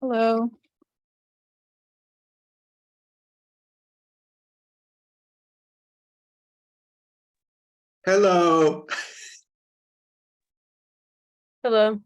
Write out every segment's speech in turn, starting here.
Hello. Hello. Hello.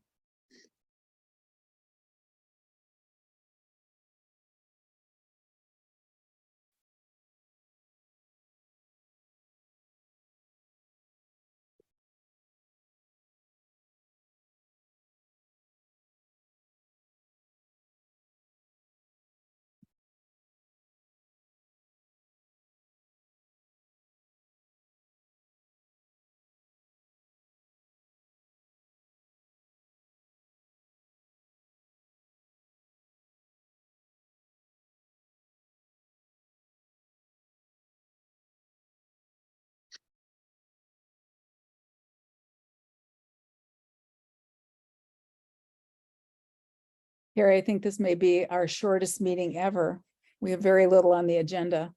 Here, I think this may be our shortest meeting ever. We have very little on the agenda.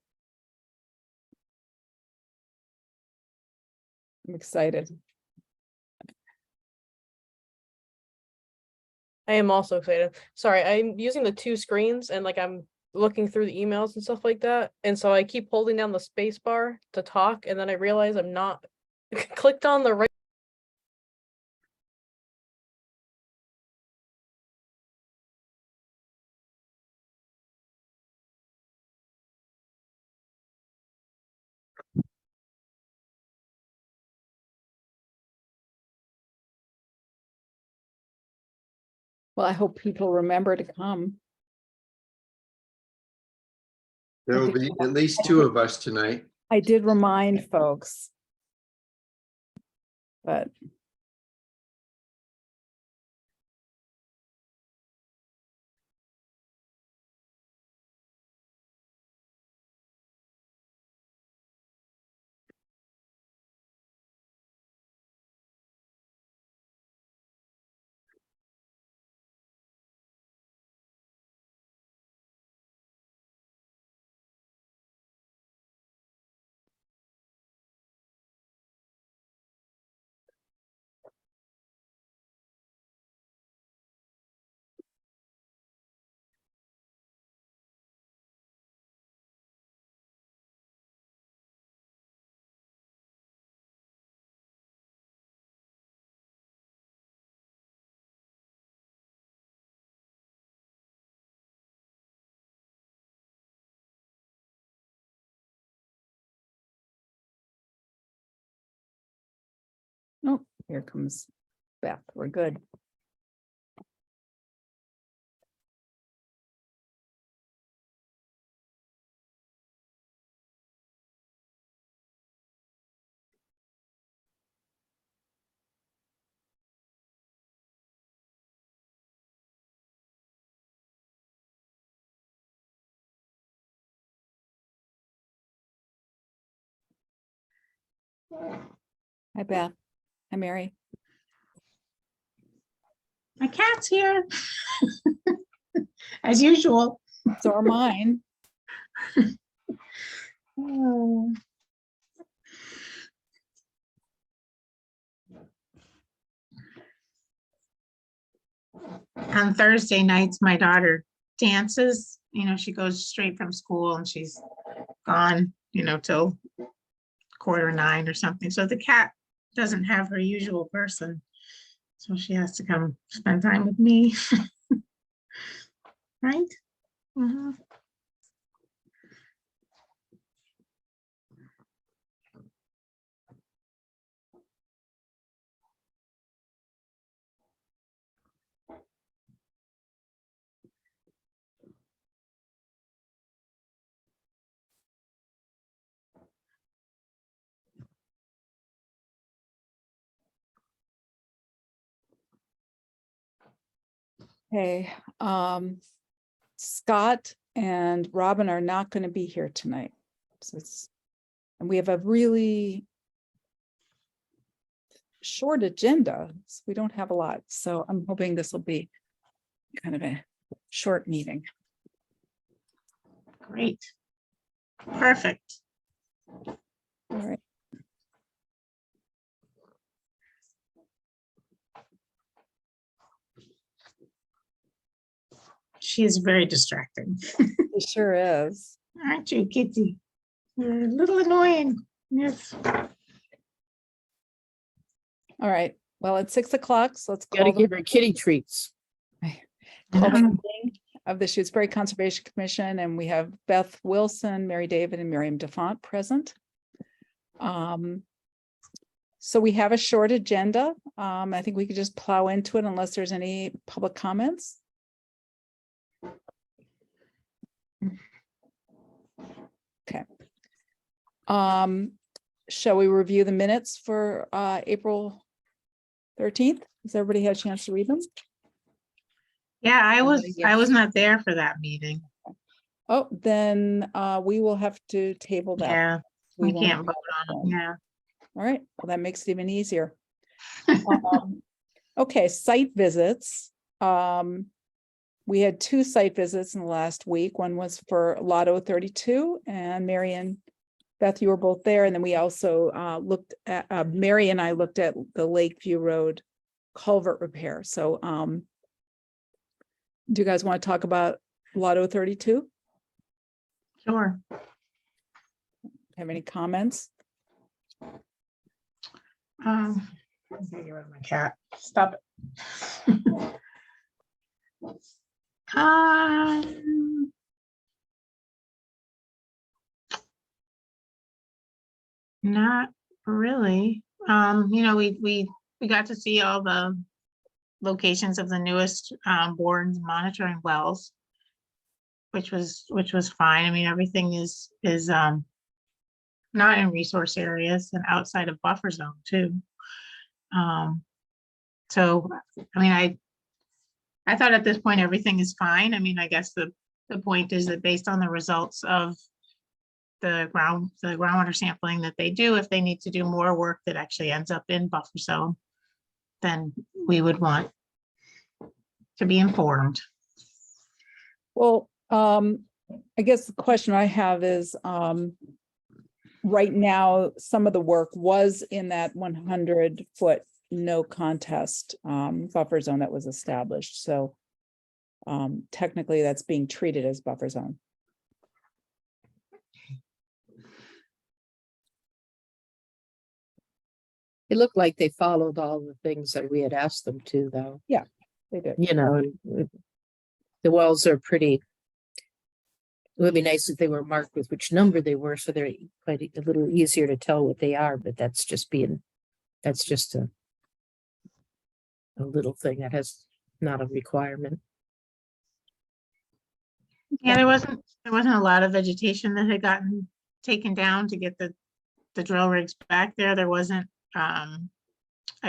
I'm excited. I am also excited. Sorry, I'm using the two screens and I'm looking through the emails and stuff like that. And so I keep holding down the space bar to talk, and then I realize I'm not clicked on the right. Well, I hope people remember to come. There will be at least two of us tonight. I did remind folks. But oh, here comes Beth. We're good. Hi, Beth. Hi, Mary. My cat's here, as usual. So are mine. Oh. On Thursday nights, my daughter dances. She goes straight from school and she's gone, till 8:45 or something. So the cat doesn't have her usual person. So she has to come spend time with me. Right? Mhm. Hey, Scott and Robin are not going to be here tonight. So and we have a really short agenda. So we don't have a lot. So I'm hoping this will be kind of a short meeting. Great. Perfect. All right. she is very distracting. It sure is. Aren't you, Kitty? You're a little annoying. Yes. All right. Well, it's 6 o'clock, so let's Gotta call the give her kitty treats. call the Um, meeting of the Shutesbury Conservation Commission, and we have Beth Wilson, Mary David, and Miriam DeFont present. So we have a short agenda. I think we could just plow into it unless there's any public comments. Okay. Shall we review the minutes for April 13th? Has everybody had a chance to read them? Yeah, I was yes. not there for that meeting. Oh, then we will have to table that. Yeah, we won't- can't vote on it. Yeah. All right, well, that makes it even easier. Okay, site visits. We had 2 site visits in the last week. One was for Lotto 32, and Mary and Beth, you were both there. And then we also looked at, Mary and I looked at the Lakeview Road culvert repair. So do you guys want to talk about Lotto 32? Sure. Have any comments? I'm gonna get rid of my cat. Stop it. Um, Not really. We got to see all the locations of the newest borings monitoring wells, which was fine. I mean, everything is not in resource areas and outside of buffer zone too. So, I mean, I thought at this point, everything is fine. I mean, I guess the point is that based on the results of the groundwater sampling that they do, if they need to do more work that actually ends up in buffer zone, then we would want to be informed. Well, I guess the question I have is, right now, some of the work was in that 100-foot no contest buffer zone that was established. So technically that's being treated as buffer zone. It looked like they followed all the things that we had asked them to, though. They did. You know, and the wells are pretty. It would be nice if they were marked with which number they were, so they're quite a little easier to tell what they are, but that's just a little thing that has not a requirement. Yeah, there wasn't a lot of vegetation that had gotten taken down to get the drill rigs back there. There wasn't, I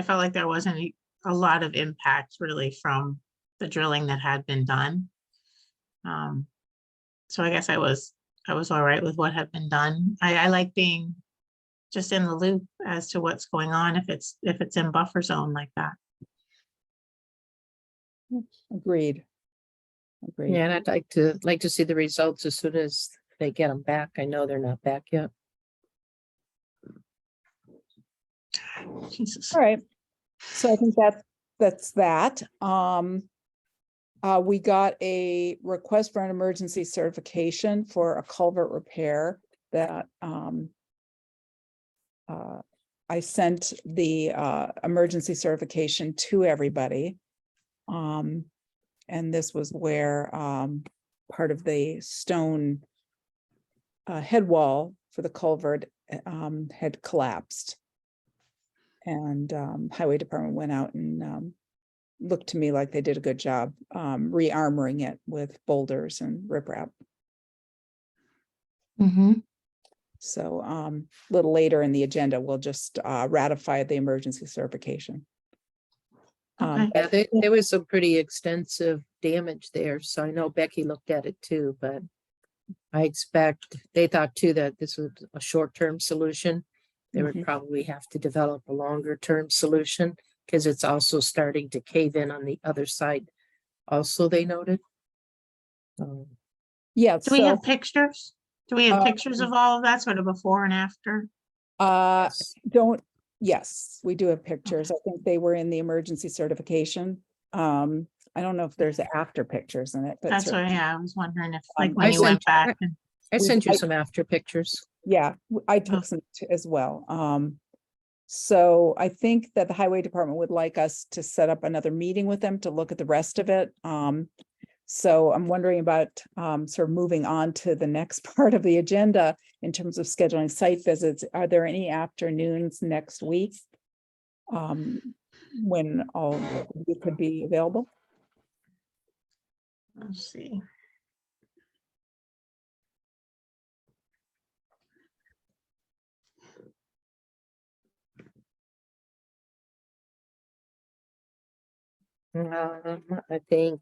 felt like there wasn't a lot of impact really from the drilling that had been done. So I guess I was all right with what had been done. I like being just in the loop as to what's going on if it's in buffer zone like that. Agreed. Agreed. Yeah, and I'd like to see the results as soon as they get them back. I know they're not back yet. Jesus. All right. So I think that's that. We got a request for an emergency certification for a culvert repair that I sent the emergency certification to everybody. And this was where part of the stone head wall for the culvert had collapsed. And Highway Department went out and looked to me like they did a good job re-armoring it with boulders and riprap. Mm-hmm. So a little later in the agenda, we'll just ratify the emergency certification. Okay. Yeah, there was some pretty extensive damage there, so I know Becky looked at it too, but I expect they thought too that this was a short-term solution. They would probably have to develop a longer-term solution because it's also starting to cave in on the other side. Also, they noted. Yeah. Do we So have pictures? Do we have pictures of all of that sort of before and after? yes, we do have pictures. I think they were in the emergency certification. I don't know if there's after pictures in it, but That's certainly- what, yeah, I was wondering if, like, I when you went sent- back and, I sent you I- some after pictures. yeah, I took some as well. So I think that the highway department would like us to set up another meeting with them to look at the rest of it. So I'm wondering about sort of moving on to the next part of the agenda in terms of scheduling site visits. Are there any afternoons next week? When all of you could be available? let's see. I think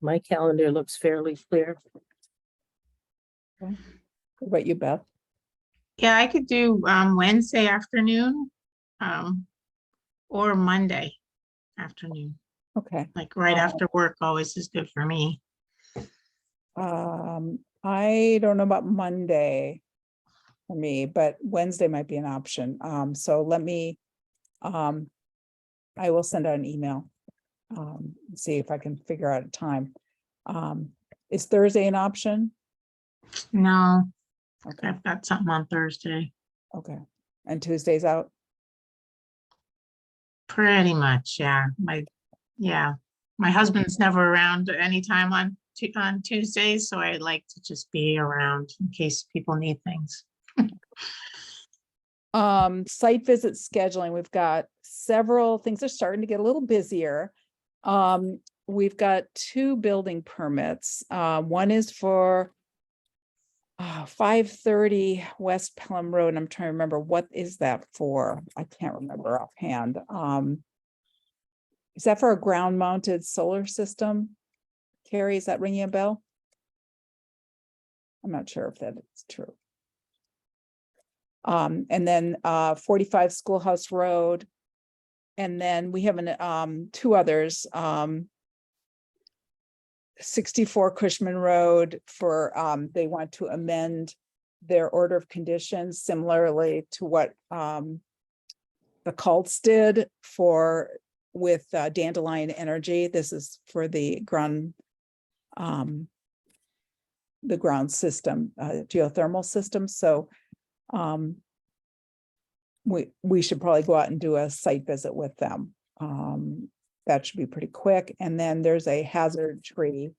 my calendar looks fairly clear. What about you, Beth? Yeah, I could do Wednesday afternoon, or Monday afternoon, Okay. like right Uh, after work always is good for me. I don't know about Monday for me, but Wednesday might be an option. So let me, I will send out an email. See if I can figure out a time. Is Thursday an option? No, Okay, I've got something on Thursday, okay. And Tuesday's out? pretty much, yeah, my husband's never around anytime on Tuesdays, so I like to just be around in case people need things. Site visit scheduling, we've got several things are starting to get a little busier. We've got 2 building permits. One is for 530 West Pelham Road. And I'm trying to remember, what is that for? I can't remember offhand. Is that for a ground mounted solar system? Carrie, is that ringing a bell? I'm not sure if that is true. And then 45 Schoolhouse Road. And then we have 2 others. 64 Cushman Road for, they want to amend their order of conditions similarly to what the Cults did with Dandelion Energy. This is for the ground system, geothermal system. So we should probably go out and do a site visit with them. That should be pretty quick. And then there's a hazard tree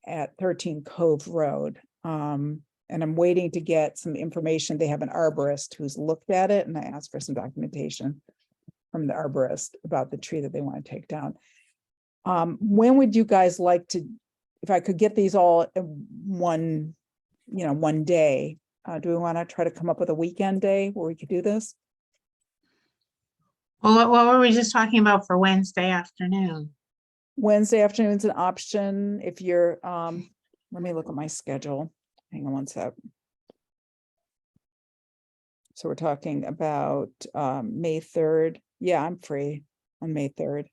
at 13 Cove Road. And I'm waiting to get some information. They have an arborist who's looked at it, and I asked for some documentation from the arborist about the tree that they want to take down. When would you guys like to, if I could get these all in one day, do we want to try to come up with a weekend day where we could do this? Well, what were we just talking about for Wednesday afternoon? Wednesday afternoon is an option if you're, let me look at my schedule. Hang on one sec. So we're talking about May 3rd. Yeah, I'm free on May 3rd.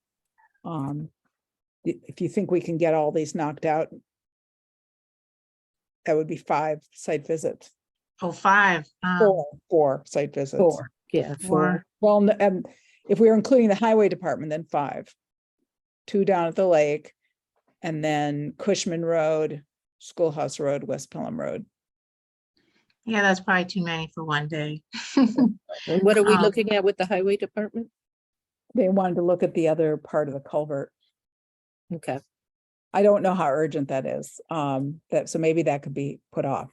If you think we can get all these knocked out, that would be 5 site visits. Oh, 5. 4 site visits. 4, yeah, 4. Well, if we were including the highway department, then 5. 2 down at the lake, and then Cushman Road, Schoolhouse Road, West Pelham Road. Yeah, that's probably too many for one day. And what are we Um, looking at with the highway department? They wanted to look at the other part of the culvert. Okay, I don't know how urgent that is. So maybe that could be put off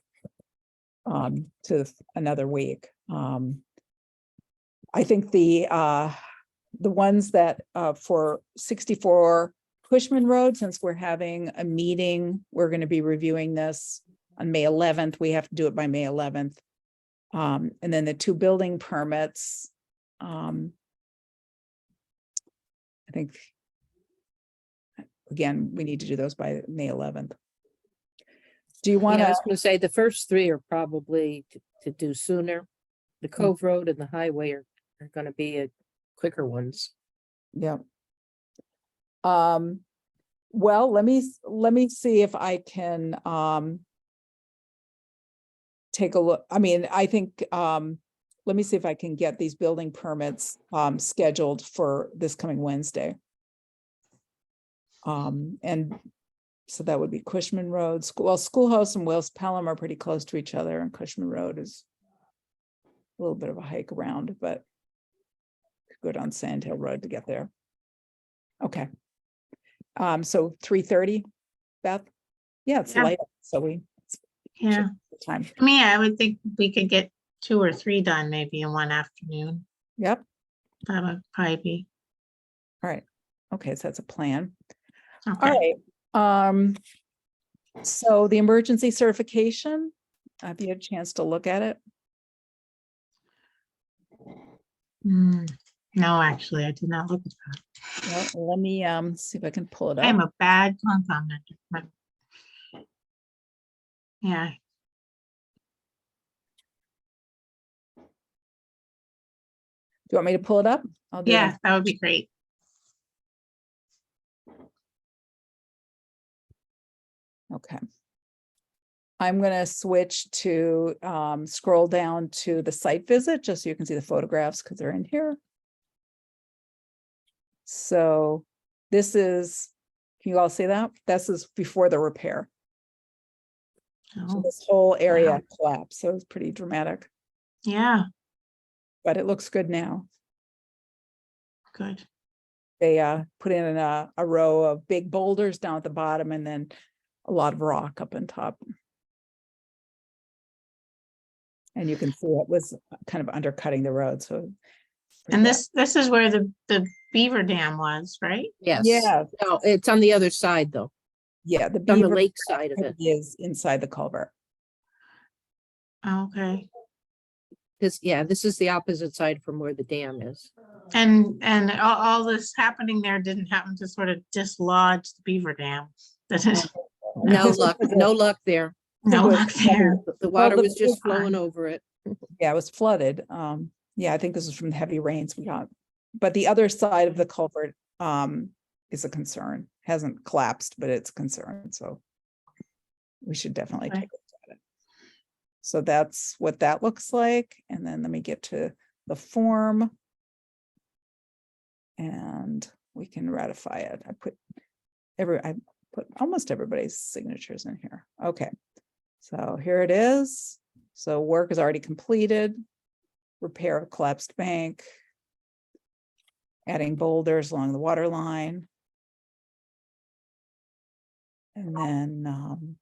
to another week. I think the ones that for 64 Cushman Road, since we're having a meeting, we're going to be reviewing this on May 11th. We have to do it by May 11th. And then the 2 building permits. I think, again, we need to do those by May 11th. Do you want yeah, I to, was gonna say the first 3 are probably to do sooner. The Cove Road and the highway are gonna be quicker ones. yeah. Well, let me see if I can take a look. I mean, I think let me see if I can get these building permits scheduled for this coming Wednesday. And so that would be Cushman Road, Schoolhouse and Wales Pelham are pretty close to each other, and Cushman Road is a little bit of a hike around, but could go down Sand Hill Road to get there. Okay. So 3:30, Beth? Yeah, it's Yeah. light, so we. Yeah, Time. I mean, I would think we could get 2 or 3 done maybe in one afternoon. Yep. That would probably be, All right. Okay, so that's a plan. All okay. right. So the emergency certification, have you had a chance to look at it? No, actually, I did not look at that. Well, let me see if I can pull it I am up. a bad commenter, but yeah, Do you want me to pull it up? I'll do it. yeah, that would be great. Okay. I'm gonna switch to scroll down to the site visit, just so you can see the photographs because they're in here. So this is, can you all see that? This is before the repair. So Oh, this whole area collapsed, so it's pretty dramatic, yeah, but it looks good now. good. They put in a row of big boulders down at the bottom and then a lot of rock up on top. And you can see it was kind of undercutting the road, so. pretty And bad. this is where the beaver dam was, right? Yes. Yeah. No, it's on the other side though, Yeah, the on the beaver lake side of it. is inside the culvert. Okay. This, yeah, this is the opposite side from where the dam is. And all this happening there didn't happen to sort of dislodge the beaver dam. That is, No luck, no luck there. no was luck there. The water the was just big one. flowing over it. Yeah, it was flooded. Yeah, I think this is from the heavy rains we got. But the other side of the culvert is a concern. Hasn't collapsed, but it's a concern, so we should definitely Okay. take a look at it. So that's what that looks like. And then let me get to the form. And we can ratify it. I put almost everybody's signatures in here. Okay. So here it is. So work is already completed. Repair of collapsed bank. Adding boulders along the water line. And then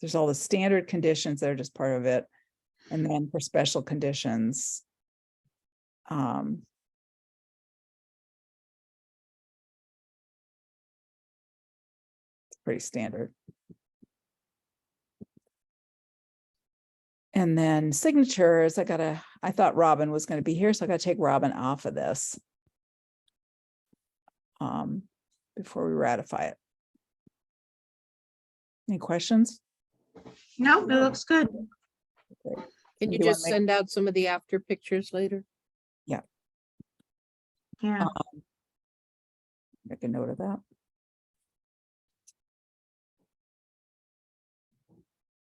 there's all the standard conditions that are just part of it. And then for special conditions. It's pretty standard. And then signatures, I thought Robin was going to be here, so I got to take Robin off of this. Before we ratify it. Any questions? No, it looks good. Can you Do you wanna just make- send out some of the after pictures later? Yeah. Make a note of that.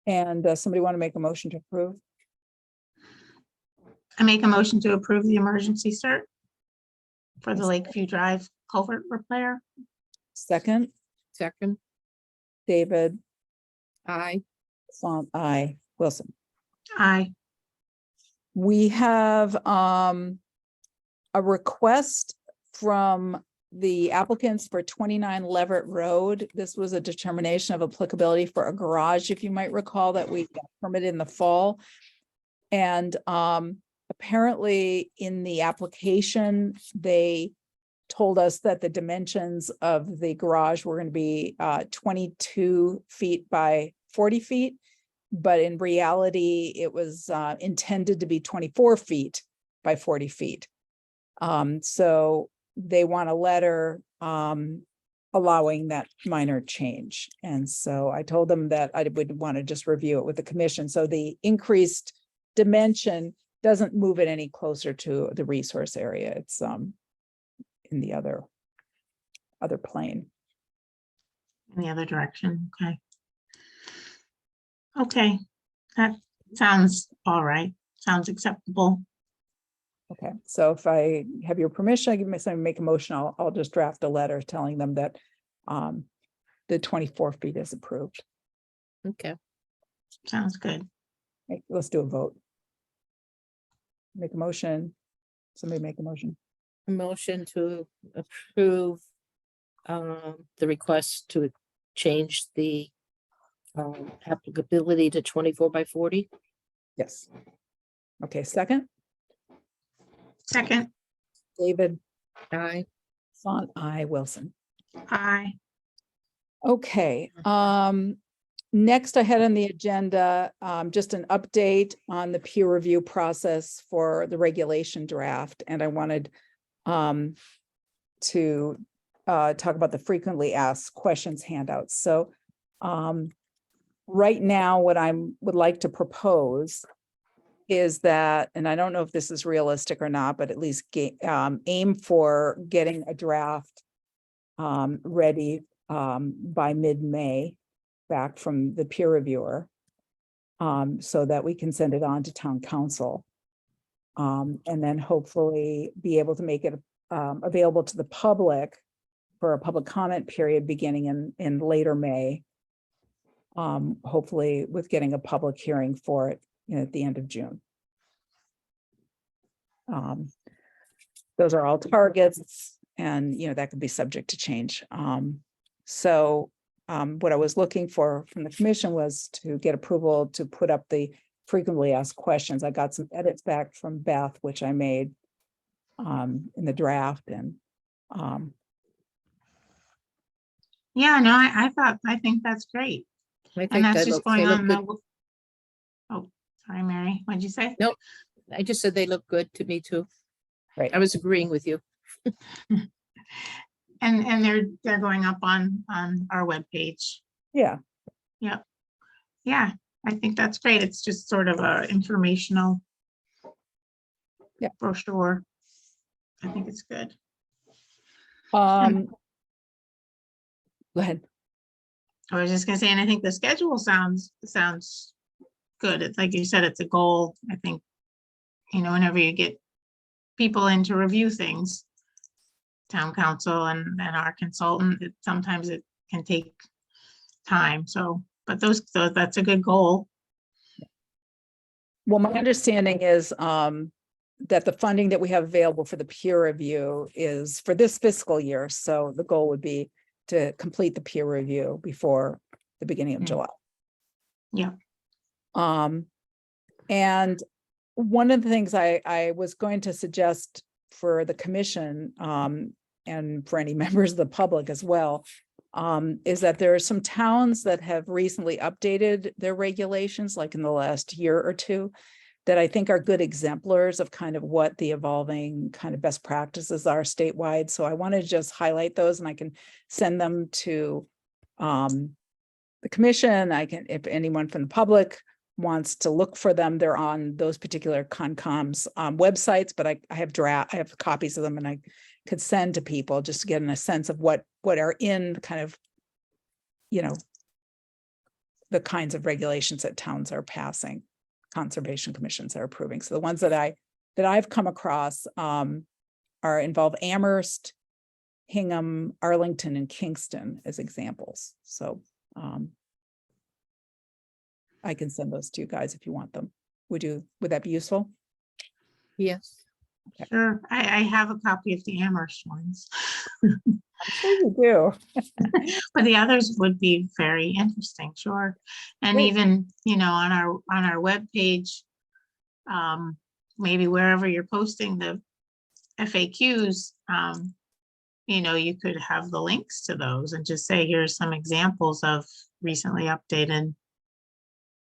And somebody want to make a motion to approve? I make a motion to approve the emergency cert for the Lakeview Drive culvert repair. Second, Second, David, aye. Aye, Wilson. Aye. We have a request from the applicants for 29 Leverett Road. This was a determination of applicability for a garage, if you might recall, that we got permitted in the fall. And apparently in the application, they told us that the dimensions of the garage were going to be 22 feet by 40 feet. But in reality, it was intended to be 24 feet by 40 feet. So they want a letter allowing that minor change. And so I told them that I would want to just review it with the commission. So the increased dimension doesn't move it any closer to the resource area. It's in the other plane. In the other direction, okay. Okay, that sounds all right, sounds acceptable. Okay, so if I have your permission, I can make a motion, I'll just draft a letter telling them that the 24 feet is approved. Okay, Sounds good. Okay, let's do a vote. Make a motion. Somebody make a motion. a motion to approve the request to change the applicability to 24 by 40. Yes. Okay, second, Second, David, Aye. Font, I, Wilson. aye. Okay, next I had on the agenda, just an update on the peer review process for the regulation draft, and I wanted to talk about the frequently asked questions handouts. So right now, what I would like to propose is that, and I don't know if this is realistic or not, but at least aim for getting a draft ready by mid-May, back from the peer reviewer, so that we can send it on to town council. And then hopefully be able to make it available to the public for a public comment period beginning in later May. Hopefully with getting a public hearing for it, at the end of June. Those are all targets, and that could be subject to change. So what I was looking for from the commission was to get approval to put up the frequently asked questions. I got some edits back from Beth, which I made in the draft, and Yeah, no, I think that's great. I think And that's they just look, going they look on good. the. Oh, sorry, Mary, what'd you say? No. I just said they look good to me too. right. I was agreeing with you. And they're going up on our webpage. Yeah, Yep. Yeah, I think that's great. It's just sort of a informational. Yeah. Brochure. I think it's good. go ahead. I was just gonna say, and I think the schedule sounds good. It's like you said, it's a goal. I think, whenever you get people in to review things, town council and our consultant, sometimes it can take time. So, but that's a good goal. Well, my understanding is that the funding that we have available for the peer review is for this fiscal year. So the goal would be to complete the peer review before the beginning of Mm. July. Yeah. And one of the things I was going to suggest for the commission, and for any members of the public as well, is that there are some towns that have recently updated their regulations, like in the last year or two, that I think are good exemplars of kind of what the evolving kind of best practices are statewide. So I want to just highlight those, and I can send them to the commission. I can, if anyone from the public wants to look for them, they're on those particular Concom's websites, but I have copies of them, and I could send to people just to get a sense of what are in kind of, the kinds of regulations that towns are passing, conservation commissions are approving. So the ones that I've come across are involve Amherst, Hingham, Arlington, and Kingston as examples. So I can send those to you guys if you want them. Would that be useful? Yes. Sure. I have a copy of the Amherst ones, I'm sure you do. but the others would be very interesting, sure. And Great. even, on our webpage, maybe wherever you're posting the FAQs, you could have the links to those and just say, here's some examples of recently updated,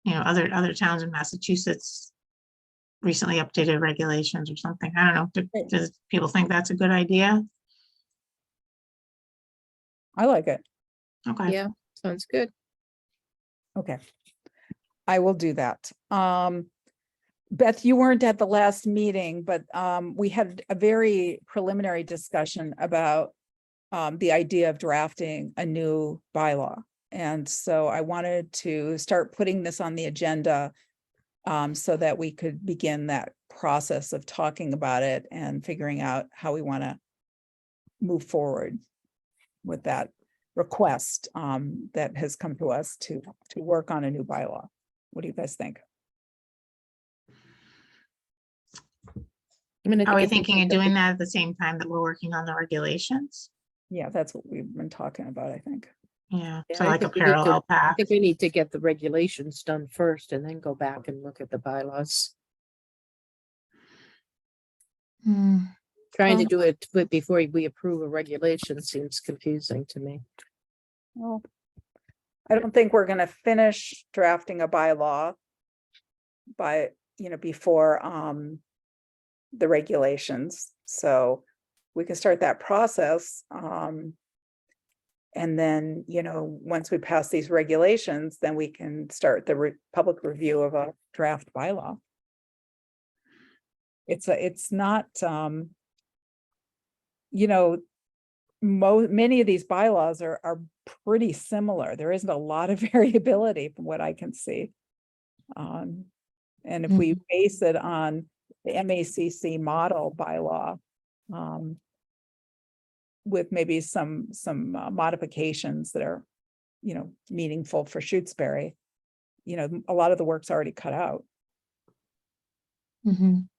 other towns in Massachusetts recently updated regulations or something. I don't know. Does people think that's a good idea? I like it. Okay. Yeah, sounds good. Okay. I will do that. Beth, you weren't at the last meeting, but we had a very preliminary discussion about the idea of drafting a new bylaw. And so I wanted to start putting this on the agenda so that we could begin that process of talking about it and figuring out how we want to move forward with that. request that has come to us to work on a new bylaw. What do you guys think? I mean, I Are we think if thinking of make a doing big- that at the same time that we're working on the regulations? Yeah, that's what we've been talking about, I think. Yeah, Yeah, so I like a think we need to- parallel I path. think we need to get the regulations done first and then go back and look at the bylaws. Hmm. Trying to Well- do it before we approve a regulation seems confusing to me. Well, I don't think we're gonna finish drafting a bylaw by, before the regulations. So we can start that process. And then, once we pass these regulations, then we can start the public review of a draft bylaw. It's not, many of these bylaws are pretty similar. There isn't a lot of variability from what I can see. And if we base it on the MACC model bylaw, with maybe some modifications that are, meaningful for Shutesbury, a lot of the work's already cut out. Mhm.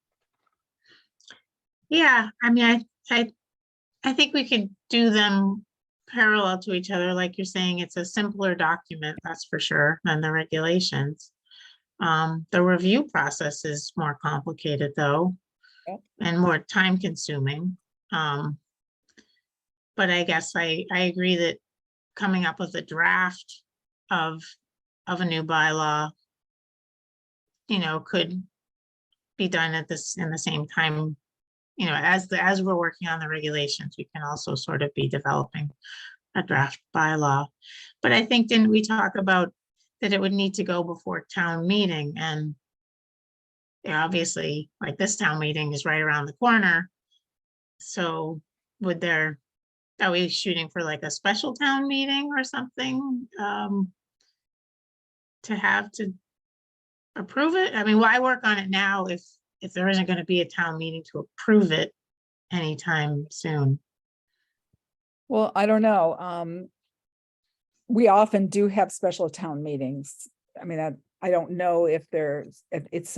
Yeah, I mean, I think we could do them parallel to each other. Like you're saying, it's a simpler document, that's for sure, than the regulations. The review process is more complicated though, Yep. and more time consuming. But I guess I agree that coming up with a draft of a new bylaw, could be done in the same time. As we're working on the regulations, we can also sort of be developing a draft bylaw. But I think, didn't we talk about that it would need to go before town meeting? And obviously, like, this town meeting is right around the corner. So are we shooting for like a special town meeting or something to have to approve it? I mean, why work on it now if there isn't going to be a town meeting to approve it anytime soon? Well, I don't know. We often do have special town meetings. I mean, I don't know if it's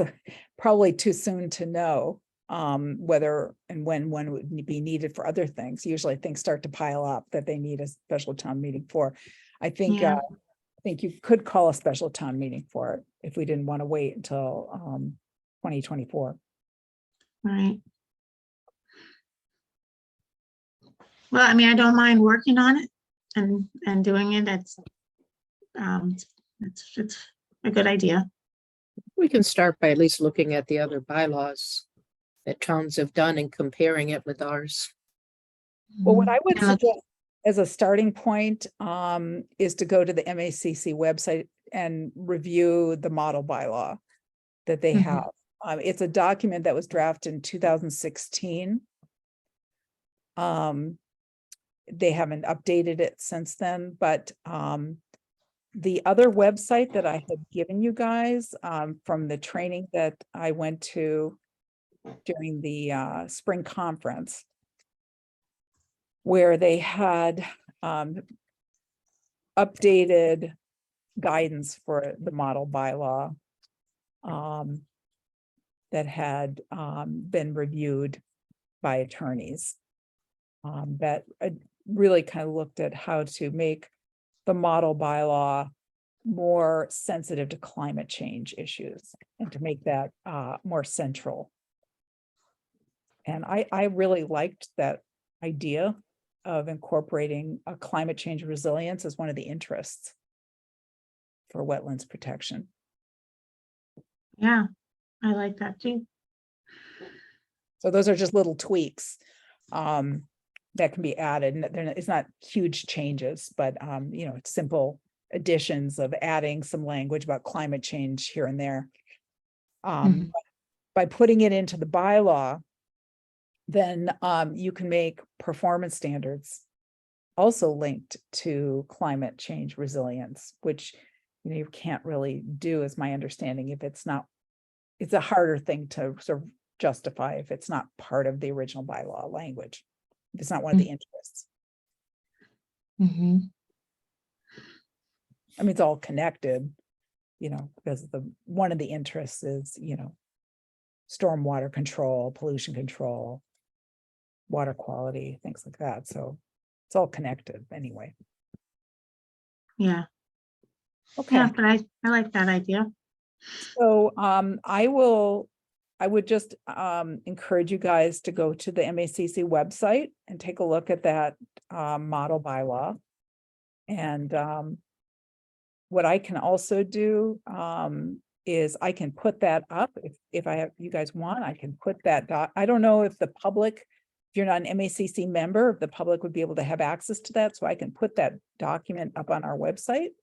probably too soon to know whether and when one would be needed for other things. Usually things start to pile up that they need a special town meeting for. I think Yeah. you could call a special town meeting for it if we didn't want to wait until 2024. Right. Well, I mean, I don't mind working on it and doing it. It's a good idea. We can start by at least looking at the other bylaws that towns have done and comparing it with ours. Well, what I would And let's- suggest as a starting point is to go to the MACC website and review the model bylaw that they Mhm. have. It's a document that was drafted in 2016. They haven't updated it since then, but the other website that I had given you guys from the training that I went to during the spring conference, where they had updated guidance for the model bylaw that had been reviewed by attorneys that really kind of looked at how to make the model bylaw more sensitive to climate change issues and to make that more central. And I really liked that idea of incorporating a climate change resilience as one of the interests for wetlands protection. Yeah, I like that too. So those are just little tweaks that can be added, and it's not huge changes, but it's simple additions of adding some language about climate change here and there. Mhm. By putting it into the bylaw, then you can make performance standards also linked to climate change resilience, which you can't really do, is my understanding, if it's a harder thing to sort of justify if it's not part of the original bylaw language, if it's not one of the interests. Mhm. I mean, it's all connected, because one of the interests is, stormwater control, pollution control, water quality, things like that. So it's all connected anyway. Yeah, Okay. yeah, but I like that idea. So I would just encourage you guys to go to the MACC website and take a look at that model bylaw. And what I can also do is I can put that up if you guys want, I can put that I don't know if the public, if you're not an MACC member, if the public would be able to have access to that, so I can put that document up on our website.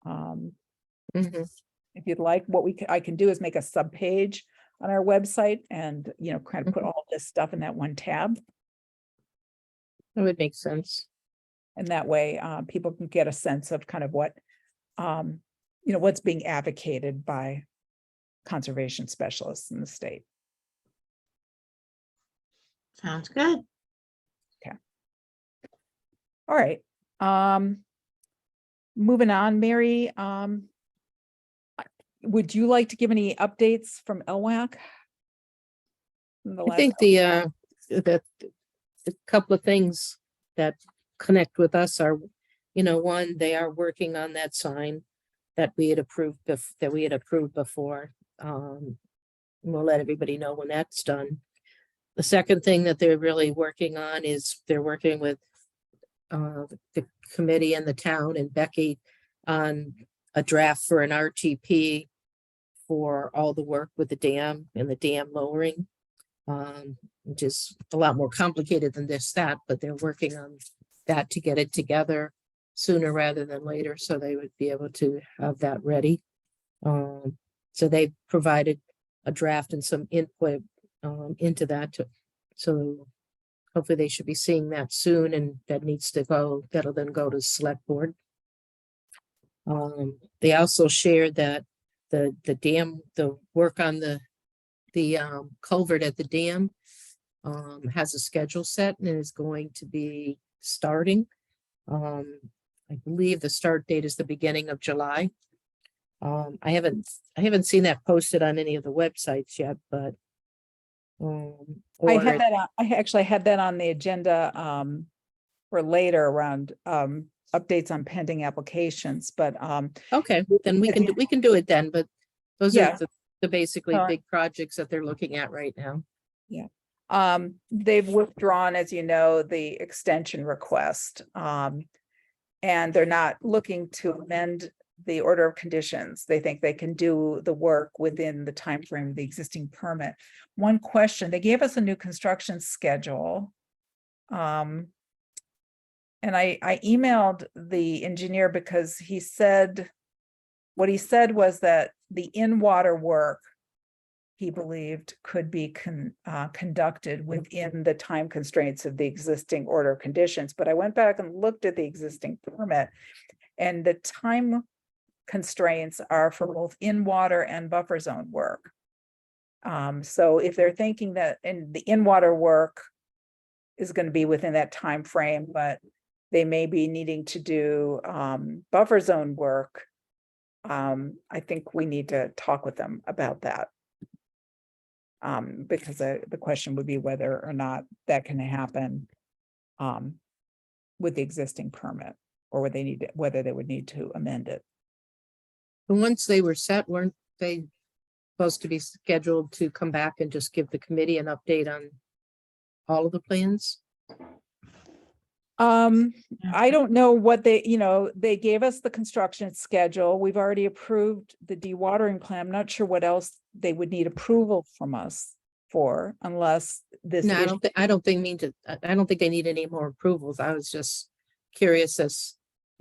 Mhm. If you'd like, I can do is make a subpage on our website and, kind of put all this stuff in that one tab. That would make sense. And that way, people can get a sense of kind of what, what's being advocated by conservation specialists in the state. Sounds good. All right. Moving on, Mary, would you like to give any updates from LWAC? I think the couple of things that connect with us are, one, they are working on that sign that we had approved, before. We'll let everybody know when that's done. The second thing that they're really working on is they're working with the committee and the town and Becky on a draft for an RTP for all the work with the dam and the dam lowering. Which is a lot more complicated than that, but they're working on that to get it together sooner rather than later, so they would be able to have that ready. So they provided a draft and some input into that, so hopefully they should be seeing that soon, and that'll then go to select board. They also shared that the dam, the work on the culvert at the dam has a schedule set and is going to be starting. I believe the start date is the beginning of July. I haven't seen that posted on any of the websites yet, but I had that I actually had that on the agenda for later around updates on pending applications, but okay, then we can do it then, but those Yeah. are the basically Alright. big projects that they're looking at right now. they've withdrawn, as you know, the extension request. And they're not looking to amend the order of conditions. They think they can do the work within the timeframe of the existing permit. One question, they gave us a new construction schedule. And I emailed the engineer because what he said was that the in-water work, he believed, could be conducted within the time constraints of the existing order of conditions. But I went back and looked at the existing permit, and the time constraints are for both in-water and buffer zone work. So if they're thinking that the in-water work is going to be within that time frame, but they may be needing to do buffer zone work, I think we need to talk with them about that. Because the question would be whether or not that can happen with the existing permit, or whether they would need to amend it. And once they were set, weren't they supposed to be scheduled to come back and just give the committee an update on all of the plans? I don't know what they gave us the construction schedule. We've already approved the dewatering plan. I'm not sure what else they would need approval from us for, unless this. No, issue- I don't think they need any more approvals. I was just curious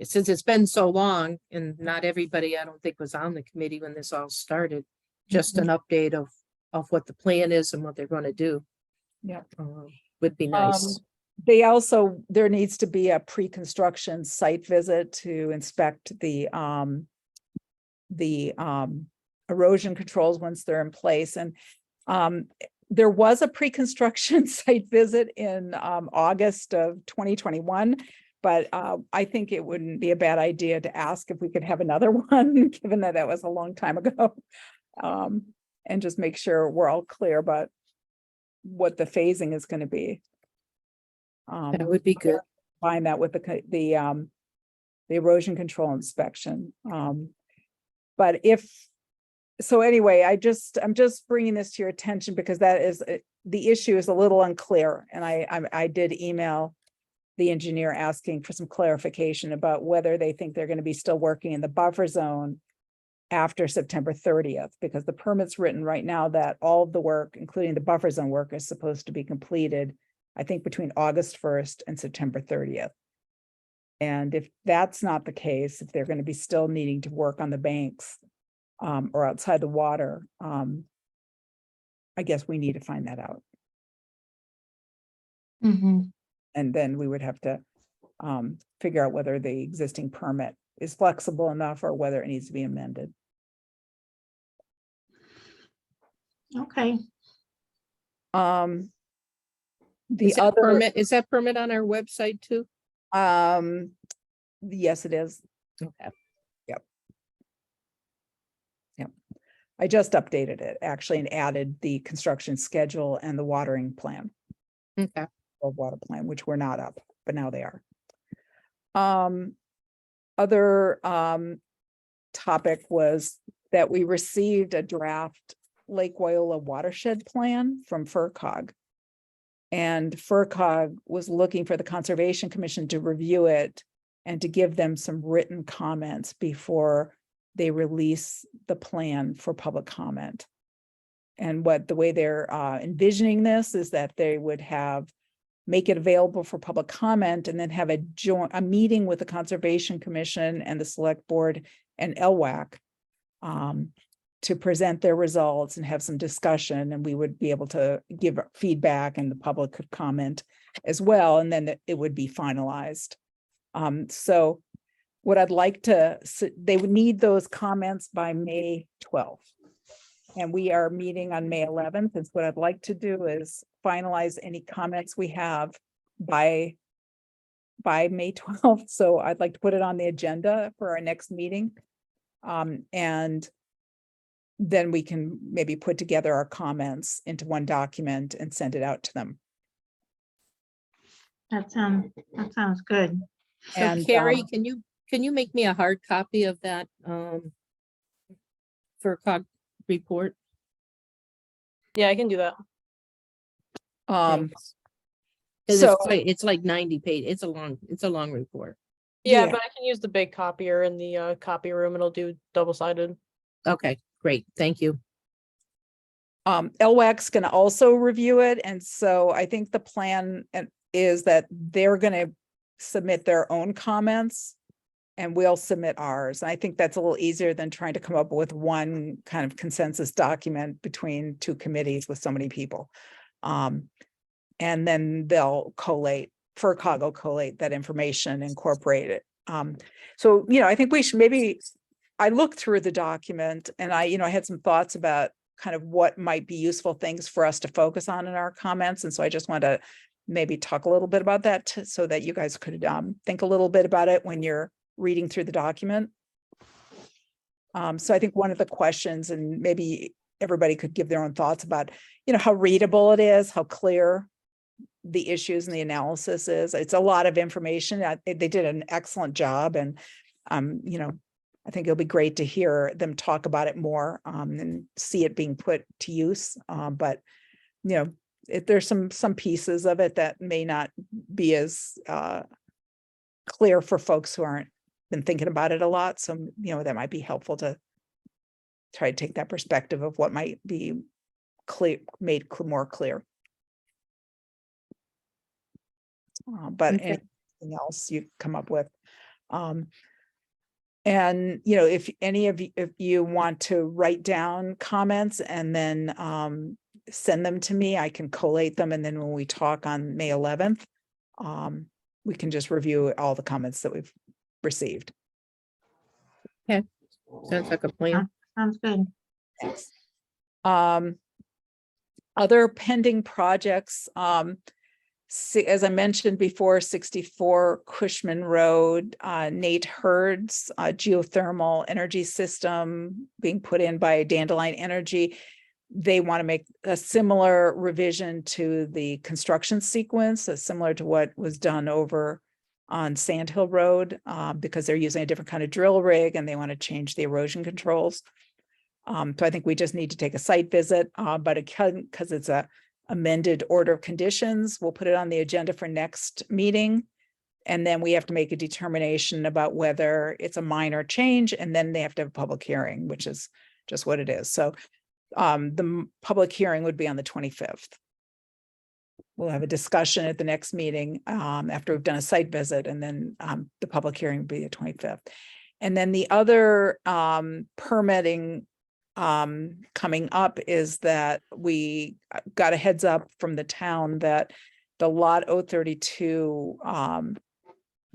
since it's been so long and not everybody, I don't think, was on the committee when this all started. Just an update of what the plan is and what they're going to do. Yeah. Would be nice. There needs to be a pre-construction site visit to inspect the erosion controls once they're in place. And there was a pre-construction site visit in August of 2021, But I think it wouldn't be a bad idea to ask if we could have another one, given that that was a long time ago. And just make sure we're all clear about what the phasing is gonna be. That would be good. Combine that with the erosion control inspection. But so anyway, I'm just bringing this to your attention because that is, the issue is a little unclear. And I did email the engineer asking for some clarification about whether they think they're going to be still working in the buffer zone after September 30th, because the permit's written right now that all of the work, including the buffer zone work, is supposed to be completed, I think, between August 1st and September 30th. And if that's not the case, if they're going to be still needing to work on the banks or outside the water, I guess we need to find that out. Mhm. And then we would have to figure out whether the existing permit is flexible enough or whether it needs to be amended. Okay, The Is that other, permit, is that permit on our website too? yes, it is. Okay. I just updated it actually and added the construction schedule and the watering plan. Okay. Or water plan, which were not up, but now they are. Other topic was that we received a draft Lake Wyola watershed plan from FERCog. And FERCog was looking for the Conservation Commission to review it and to give them some written comments before they release the plan for public comment. And the way they're envisioning this is that they would make it available for public comment and then have a meeting with the Conservation Commission and the Select Board and LWAC to present their results and have some discussion, and we would be able to give feedback and the public could comment as well, and then it would be finalized. So what I'd like they would need those comments by May 12th. And we are meeting on May 11th. And so what I'd like to do is finalize any comments we have by May 12th. So I'd like to put it on the agenda for our next meeting. And then we can maybe put together our comments into one document and send it out to them. that sounds good. So And, Carrie, can you make me a hard copy of that FERCog report? Yeah, I can do that. Thanks. 'Cause so- it's like 90 page. It's a long report. Yeah, Yeah. but I can use the big copier in the copy room. It'll do double-sided. Okay, great. Thank you. LWAC's going to also review it. And so I think the plan is that they're going to submit their own comments and we'll submit ours. And I think that's a little easier than trying to come up with one kind of consensus document between two committees with so many people. And then they'll collate, FERCog will collate that information, incorporate it. So, I think we should I looked through the document and I had some thoughts about kind of what might be useful things for us to focus on in our comments. And so I just want to maybe talk a little bit about that so that you guys could think a little bit about it when you're reading through the document. So I think one of the questions, and maybe everybody could give their own thoughts about, how readable it is, how clear the issues and the analysis is. It's a lot of information. They did an excellent job. And, I think it'll be great to hear them talk about it more and see it being put to use. But, there's some pieces of it that may not be as clear for folks who aren't been thinking about it a lot. So, that might be helpful to try to take that perspective of what might be made more clear. But Okay. anything else you come up with. And, if any of you want to write down comments and then send them to me, I can collate them. And then when we talk on May 11th, we can just review all the comments that we've received. Sounds like a plan. Sounds good. Thanks. Other pending projects. as I mentioned before, 64 Cushman Road, Nate Hurd's geothermal energy system being put in by Dandelion Energy. They want to make a similar revision to the construction sequence, similar to what was done over on Sand Hill Road, because they're using a different kind of drill rig and they want to change the erosion controls. So I think we just need to take a site visit, but it can, because it's a amended order of conditions, we'll put it on the agenda for next meeting. And then we have to make a determination about whether it's a minor change, and then they have to have a public hearing, which is just what it is. So the public hearing would be on the 25th. We'll have a discussion at the next meeting after we've done a site visit, and then the public hearing will be the 25th. And then the other permitting coming up is that we got a heads up from the town that the lot 032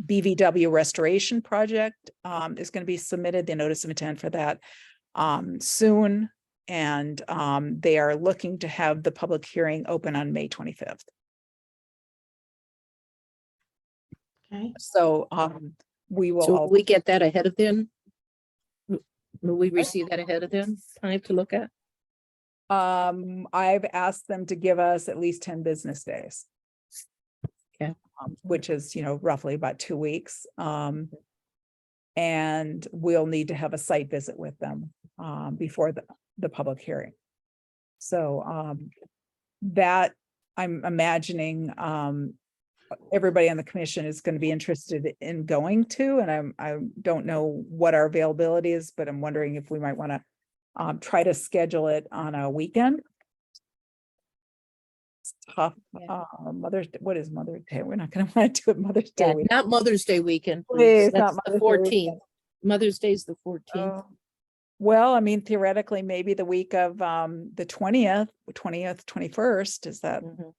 BVW restoration project is going to be submitted, the notice of intent for that soon. And they are looking to have the public hearing open on May 25th. Okay, So we will So all, we get that ahead of them? Will we receive that ahead of them? Time to look at? I've asked them to give us at least 10 business days. Okay. Which is, roughly about 2 weeks. And we'll need to have a site visit with them before the public hearing. So that I'm imagining everybody on the commission is going to be interested in going to, and I don't know what our availability is, but I'm wondering if we might want to try to schedule it on a weekend. It's tough. Yeah. What is Mother's Day? We're not going to want to do it Mother's Day. Yeah, weekend. not Mother's Day weekend. Please, Please. That's not the Mother's Day 14th. weekend. Mother's Day's the 14th. Oh. Well, I mean, theoretically, maybe the week of the 20th, 21st, is that, Mhm.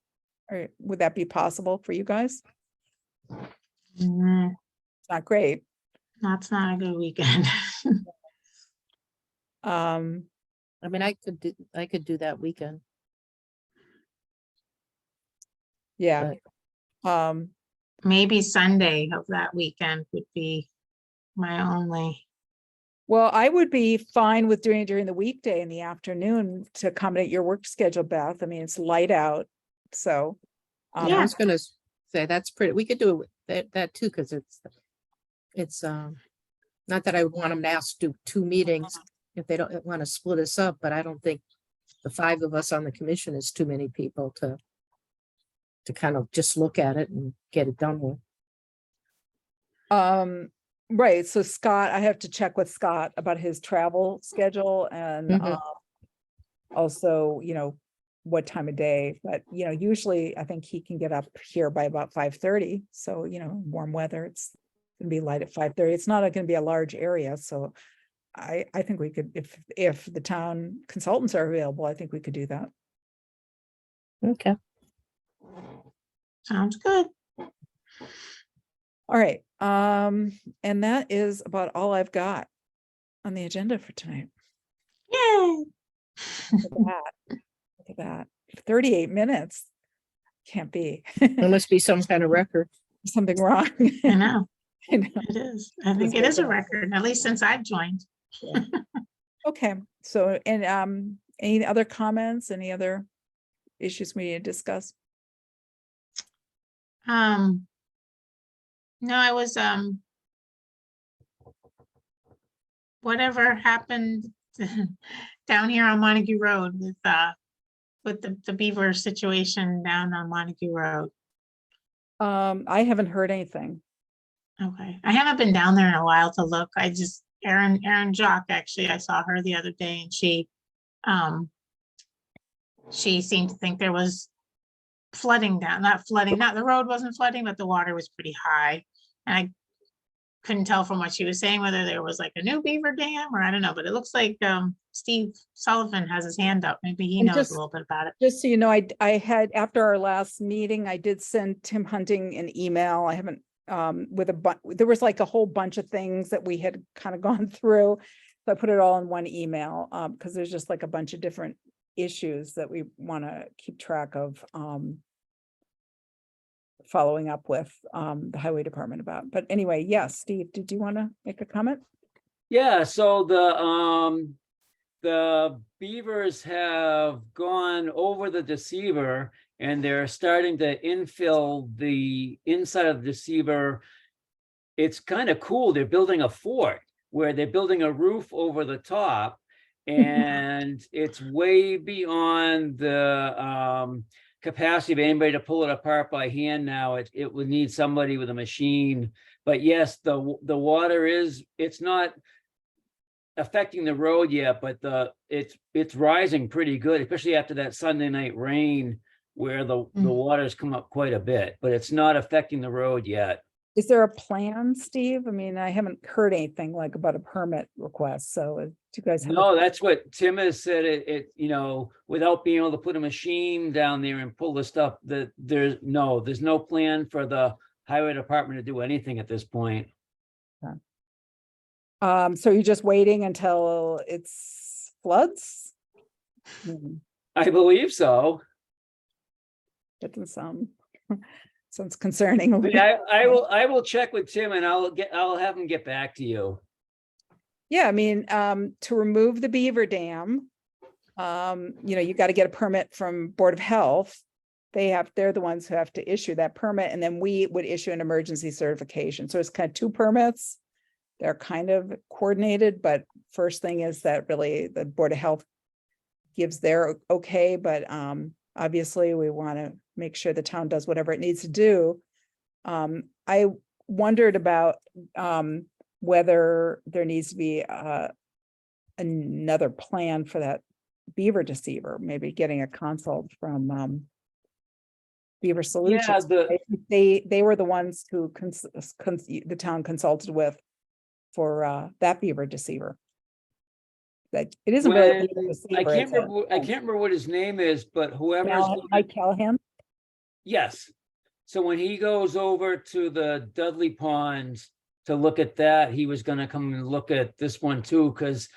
or would that be possible for you guys? Mm, It's not great. that's not a good weekend. Um, I mean, I could do that weekend. yeah. Maybe Sunday of that weekend would be my only. Well, I would be fine with doing it during the weekday in the afternoon to accommodate your work schedule, Beth. I mean, it's light out, so. Yeah, I Yeah. was gonna say that's pretty, we could do it with that too, because it's not that I would want them to ask to do 2 meetings if they don't want to split us up, but I don't think the 5 of us on the commission is too many people to kind of just look at it and get it done with. Right, so Scott, I have to check with Scott about his travel schedule and Mhm. also, what time of day, but usually I think he can get up here by about 5:30. So, warm weather, it's gonna be light at 5:30. It's not gonna be a large area, so I think we could, if the town consultants are available, I think we could do that. Okay. Sounds good. All right, and that is about all I've got on the agenda for tonight. Yay. Look at that. Look at that. 38 minutes. Can't be. There must be some kind of record. Something wrong. I know, I know. it is. I think it is a record, at least since I've joined. Okay, so, and any other comments, any other issues we need to discuss? No, I was, whatever happened down here on Montague Road with the beaver situation down on Montague Road. I haven't heard anything. Okay, I haven't been down there in a while to look. I just, Erin Jock, actually, I saw her the other day and she seemed to think there was flooding down, not the road wasn't flooding, but the water was pretty high. And I couldn't tell from what she was saying whether there was like a new beaver dam or I don't know, but it looks like Steve Sullivan has his hand up. Maybe he And knows just- a little bit about it. Just so you know, I had, after our last meeting, I did send Tim Hunting an email. I haven't, there was like a whole bunch of things that we had kind of gone through. So I put it all in one email, because there's just like a bunch of different issues that we want to keep track of. following up with the highway department about. But anyway, yes, Steve, did you want to make a comment? Yeah, so the beavers have gone over the deceiver and they're starting to infill the inside of the deceiver. It's kind of cool. They're building a fort where they're building a roof over the top. And it's way beyond the capacity of anybody to pull it apart by hand now. It would need somebody with a machine. But yes, the water it's not affecting the road yet, but it's rising pretty good, especially after that Sunday night rain where the water's come up quite a bit, but it's not affecting the road yet. Is there a plan, Steve? I mean, I haven't heard anything like about a permit request, so do you guys have? No, that's what Tim has said. It without being able to put a machine down there and pull the stuff, that there's no plan for the highway department to do anything at this point. So you're just waiting until it's floods? I believe so. That doesn't sounds concerning. But I will check with Tim and I'll have him get back to you. Yeah, I mean, to remove the beaver dam, you got to get a permit from Board of Health. They're the ones who have to issue that permit, and then we would issue an emergency certification. So it's kind of two permits. They're kind of coordinated, but first thing is that really the Board of Health gives their okay, but obviously we want to make sure the town does whatever it needs to do. I wondered about whether there needs to be another plan for that beaver deceiver, maybe getting a consult from Beaver Solutions. They were the ones who the town consulted with for that beaver deceiver. That it isn't really a beaver deceiver, I can't remember what his name is, but whoever's Mike Callahan. Yes. So when he goes over to the Dudley Ponds to look at that, he was going to come and look at this one too, because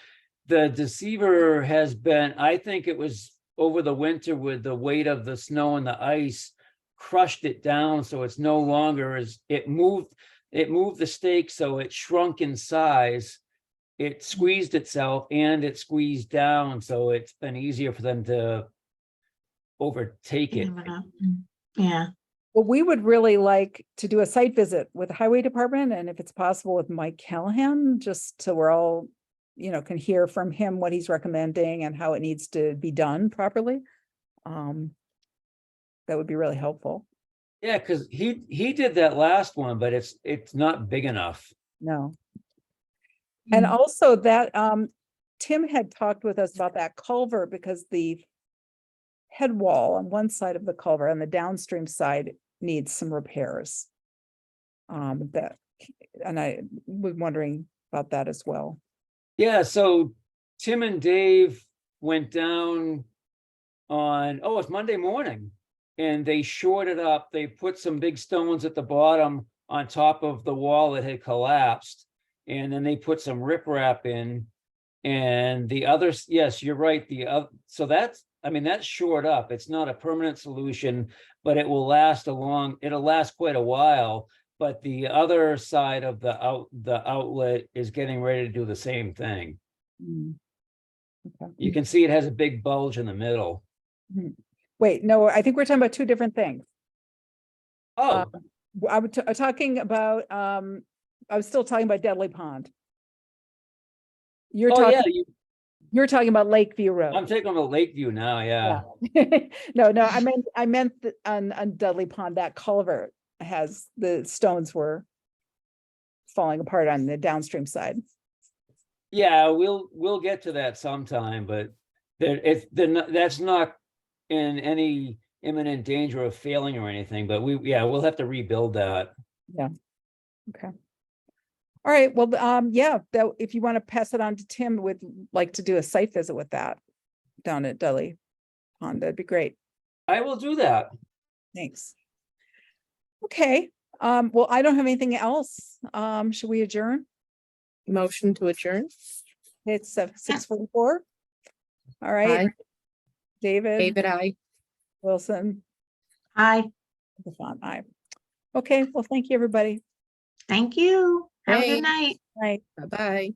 the deceiver has been, I think it was over the winter with the weight of the snow and the ice crushed it down. So it's no longer it moved the stake. So it shrunk in size. It squeezed itself and it squeezed down. So it's been easier for them to overtake You it. never know. Yeah. Well, we would really like to do a site visit with the highway department, and if it's possible with Mike Callahan, just so we're all, can hear from him what he's recommending and how it needs to be done properly. That would be really helpful. Yeah, because he did that last one, but it's not big enough. No. And also that Tim had talked with us about that culvert, because the head wall on one side of the culvert on the downstream side needs some repairs. And I was wondering about that as well. Yeah, so Tim and Dave went down on, it's Monday morning, and they shored it up. They put some big stones at the bottom on top of the wall that had collapsed. And then they put some riprap in, and the others, yes, you're right. So that's shored up. It's not a permanent solution, but it will it'll last quite a while. But the other side of the outlet is getting ready to do the same thing. Okay. You can see it has a big bulge in the middle. Wait, no, I think we're talking about two different things. Oh, I was talking about, I was still talking about Dudley Pond. You're you're talking about Lakeview Road. I'm taking a Lakeview now. Yeah. No, I meant on Dudley Pond, that culvert the stones were falling apart on the downstream side. Yeah, we'll get to that sometime, but that's not in any imminent danger of failing or anything, but we'll have to rebuild that. Yeah. Okay. All right. Well, if you want to pass it on to Tim, would like to do a site visit with that down at Dudley Pond. That'd be great. I will do that. Thanks. Okay. Well, I don't have anything else. Should we adjourn? Motion to adjourn. It's 6:44. All right. Aye. David David, I. Wilson. Hi. Stefan, aye. Okay, well, thank you, everybody. Thank you. Have a good Thanks. night. Night. Bye-bye.